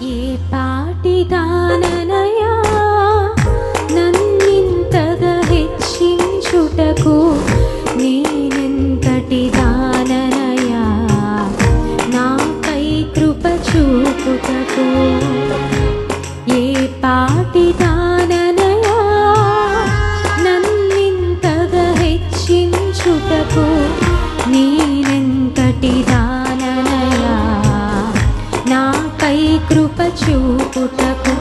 ఏ పాటి దాననయా నన్నింతగా హెచ్చించుటకు, నేనెంతటి దాననయా నాపై కృప చూపుటకు. ఏ పాటి దాననయా నన్నింతగా హెచ్చించుటకు, నేనెంతటి దాననయా నాపై కృప చూపుటకు.